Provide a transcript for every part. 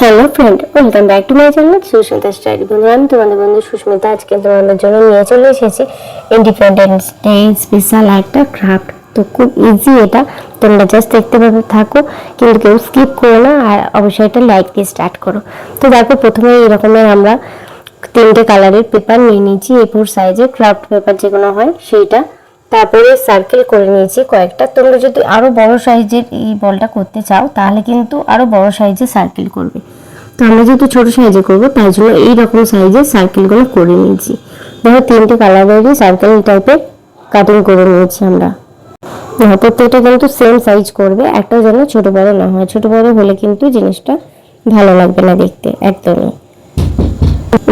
Hello friend, welcome back to my channel Susmita style. বন্ধুরা, আমি তোমাদের বন্ধু সুস্মিতা। আজকে তোমাদের জন্য নিয়ে চলে এসেছি ইন্ডিপেন্ডেন্স ডে স্পেশাল একটা ক্রাফট। তো খুব ইজি এটা, তোমরা জাস্ট দেখতে পাবে থাকো, কিন্তু কেউ স্কিপ করো না, আর অবশ্যই এটা লাইক দিয়ে স্টার্ট করো। তো দেখো, প্রথমে এই রকমের আমরা 3টে কালারের পেপার নিয়ে নিয়েছি, A4 সাইজের ক্রাফট পেপার যেগুলো হয় সেইটা। তারপরে সার্কেল করে নিয়েছি কয়েকটা। তোমরা যদি আরো বড় সাইজের এই বলটা করতে চাও তাহলে কিন্তু আরো বড় সাইজের সার্কেল করবে। তো আমরা যেহেতু ছোট সাইজে করবো তাই জন্য এইরকম সাইজের সার্কেলগুলো করে নিয়েছি। দেখো, 3টে কালারেরই সার্কেল টাইপের কাটিং করে নিয়েছি আমরা। প্রত্যেকটা কিন্তু সেম সাইজ করবে, একটাও যেন ছোট বড় না হয়। ছোট বড় হলে কিন্তু জিনিসটা ভালো লাগবে না দেখতে একদমই।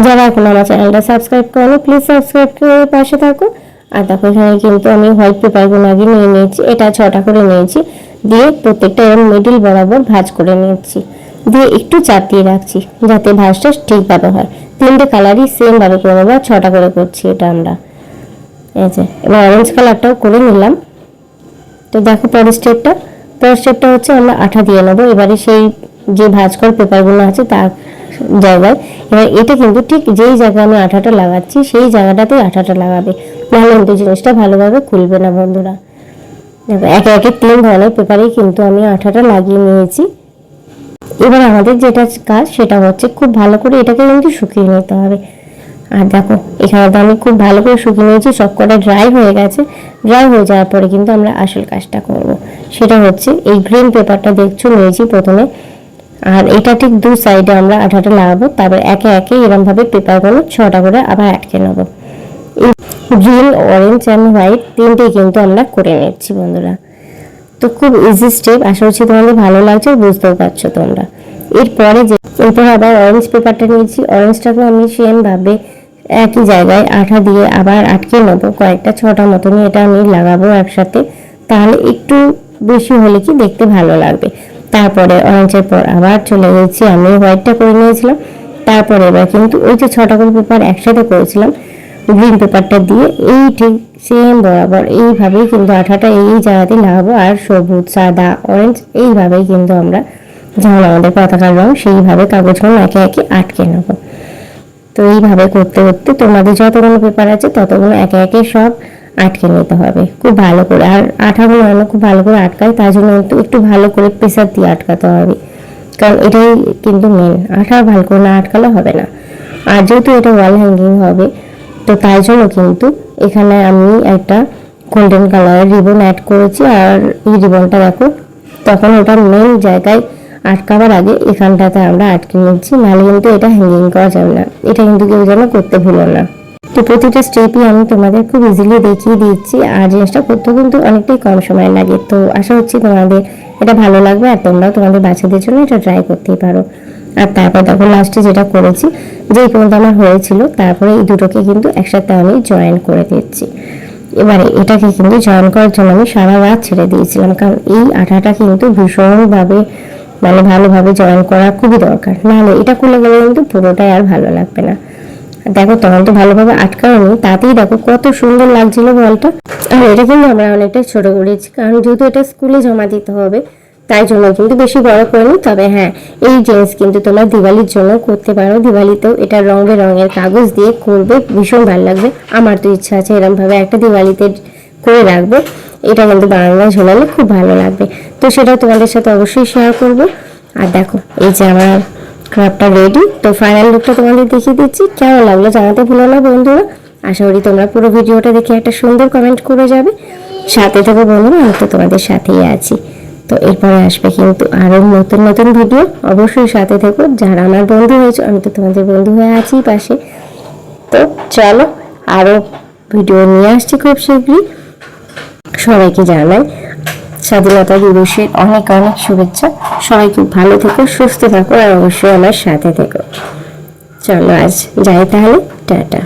যারা এখন আমার চ্যানেলটা সাবস্ক্রাইব করো, প্লিজ সাবস্ক্রাইব করে পাশে থাকো। আর দেখো, এখানে কিন্তু আমি হোয়াইট পেপারগুলো আগে নিয়ে নিয়েছি, এটা 6টা করে নিয়েছি। দিয়ে প্রত্যেকটা এরকম মিডিল বরাবর ভাঁজ করে নিয়েছি, দিয়ে একটু চাপ দিয়ে রাখছি যাতে ভাঁজটা ঠিকভাবে হয়। 3টে কালারই সেম ভাবে করে নেবো, 6টা করে করছি এটা আমরা। এই যে এবার অরেঞ্জ কালারটাও করে নিলাম। তো দেখো, পরের স্টেপটা হচ্ছে আমরা আঠা দিয়ে নেবো এবারে সেই যে ভাঁজ করা পেপারগুলো আছে তার জায়গায়। এবার এটা কিন্তু ঠিক যেই জায়গায় আমি আঠাটা লাগাচ্ছি সেই জায়গাটাতেই আঠাটা লাগাবে, নাহলে কিন্তু জিনিসটা ভালোভাবে খুলবে না বন্ধুরা। দেখো, একে একে 3 ধরনের পেপারেই কিন্তু আমি আঠাটা লাগিয়ে নিয়েছি। এবার আমাদের যেটা কাজ সেটা হচ্ছে খুব ভালো করে এটাকে কিন্তু শুকিয়ে নিতে হবে। আর দেখো, এখানে তো আমি খুব ভালো করে শুকিয়ে নিয়েছি, সবকটা ড্রাই হয়ে গেছে। ড্রাই হয়ে যাওয়ার পরে কিন্তু আমরা আসল কাজটা করব, সেটা হচ্ছে এই গ্রিন পেপারটা দেখছো নিয়েছি প্রথমে, আর এটা ঠিক 2 সাইডে আমরা আঠাটা লাগাবো। তারপর একে একে এরকম ভাবে পেপারগুলো 6টা করে আবার আটকে নেবো। এই গ্রিন, অরেঞ্জ অ্যান্ড হোয়াইট 3টেই কিন্তু আমরা করে নিচ্ছি বন্ধুরা। তো খুব ইজি স্টেপ, আশা করছি তোমাদের ভালো লাগছে, বুঝতেও পারছো তোমরা। এরপর আবার অরেঞ্জ পেপারটা নিয়েছি, অরেঞ্জটাকে আমি সেম ভাবে একই জায়গায় আঠা দিয়ে আবার আটকে নেবো কয়েকটা, 6টা মতনই এটা আমি লাগাবো একসাথে, তাহলে একটু বেশি হলে কি দেখতে ভালো লাগবে। তারপরে অরেঞ্জের পর আবার চলে গেছি, আমি হোয়াইটটা করে নিয়েছিলাম। তারপরে এবার কিন্তু ওই যে 6টা করে পেপার একসাথে করেছিলাম গ্রিন পেপারটা দিয়ে এই ঠিক সেম বরাবর এইভাবেই কিন্তু আঠাটা এই জায়গাতে লাগাবো, আর সবুজ, সাদা, অরেঞ্জ এইভাবেই কিন্তু আমরা যেমন আমাদের পতাকার রং সেইভাবে কাগজগুলো একে একে আটকে নেবো। তো এইভাবে করতে করতে তোমাদের যতগুলো পেপার আছে ততগুলো একে একে সব আটকে নিতে হবে খুব ভালো করে। আর আঠাগুলো আমরা খুব ভালো করে আটকাই, তার জন্য একটু ভালো করে প্রেসার দিয়ে আটকাতে হবে, কারণ এটাই কিন্তু মেন। আঠা ভালো করে না আটকালে হবে না। আর যেহেতু এটা ওয়াল হ্যাঙ্গিং হবে, তো তাই জন্য কিন্তু এখানে আমি একটা গোল্ডেন কালারের রিবন অ্যাড করেছি। আর এই রিবনটা দেখো, তখন ওটা মেন জায়গায় আটকাবার আগে এখানটাতে আমরা আটকে নিচ্ছি, নাহলে কিন্তু এটা হ্যাঙ্গিং করা যাবে না। এটা কিন্তু কেউ যেন করতে ভুলো না। তো প্রতিটা স্টেপই আমি তোমাদের খুব ইজিলি দেখিয়ে দিচ্ছি, আর জিনিসটা করতেও কিন্তু অনেকটাই কম সময় লাগে। তো আশা হচ্ছি তোমাদের এটা ভালো লাগবে, আর তোমরাও তোমাদের বাচ্চাদের জন্য এটা ট্রাই করতেই পারো। আর তারপর দেখো, লাস্টে যেটা করেছি, যেই পর্যন্ত আমার হয়েছিল, তারপরে এই দুটোকে কিন্তু একসাথে আমি জয়েন করে দিচ্ছি। এবারে এটাকে কিন্তু জয়েন করার জন্য আমি সারা রাত ছেড়ে দিয়েছিলাম, কারণ এই আঠাটা কিন্তু ভীষণভাবে ভালোভাবে জয়েন করা খুবই দরকার, নাহলে এটা খুলে গেলে কিন্তু পুরোটাই আর ভালো লাগবে না। দেখো, তখন তো ভালোভাবে আটকানো, তাতেই দেখো কত সুন্দর লাগছিল বলটা। আর এটা কিন্তু আমরা অনেকটাই ছোট করেছি, কারণ যেহেতু এটা স্কুলে জমা দিতে হবে তাই জন্য কিন্তু বেশি বড় করিনি। তবে হ্যাঁ, এই জিনিস কিন্তু তোমরা দিওয়ালির জন্য করতে পারো। দিওয়ালিতেও এটা রঙের কাগজ দিয়ে করবে, ভীষণ ভালো লাগবে। আমার তো ইচ্ছা আছে এরকম ভাবে একটা দিওয়ালিতে করে রাখবো, এটা কিন্তু বারান্দায় ঝোলালে খুব ভালো লাগবে। তো সেটা তোমাদের সাথে অবশ্যই শেয়ার করবো। আর দেখো, এই যে আমার ক্রাফটটা রেডি। তো ফাইনাল লুকটা তোমাদের দেখিয়ে দিচ্ছি, কেমন লাগলো জানাতে ভুলো না বন্ধুরা। আশা করি তোমরা পুরো ভিডিওটা দেখে একটা সুন্দর কমেন্ট করে যাবে। সাথে থেকো বন্ধুরা, আমি তো তোমাদের সাথেই আছি। তো এরপরে আসবে কিন্তু আরো নতুন নতুন ভিডিও, অবশ্যই সাথে থেকো। যারা আমার বন্ধু হয়েছে, আমি তো তোমাদের বন্ধু হয়ে আছি পাশে। তো চলো, আরো ভিডিও নিয়ে আসছি খুব শীঘ্রই। সবাইকে জানাই স্বাধীনতা দিবসের অনেক অনেক শুভেচ্ছা। সবাই খুব ভালো থেকো, সুস্থ থাকো, আর অবশ্যই আমার সাথে থেকো। চলো আজ যাই তাহলে, টাটা।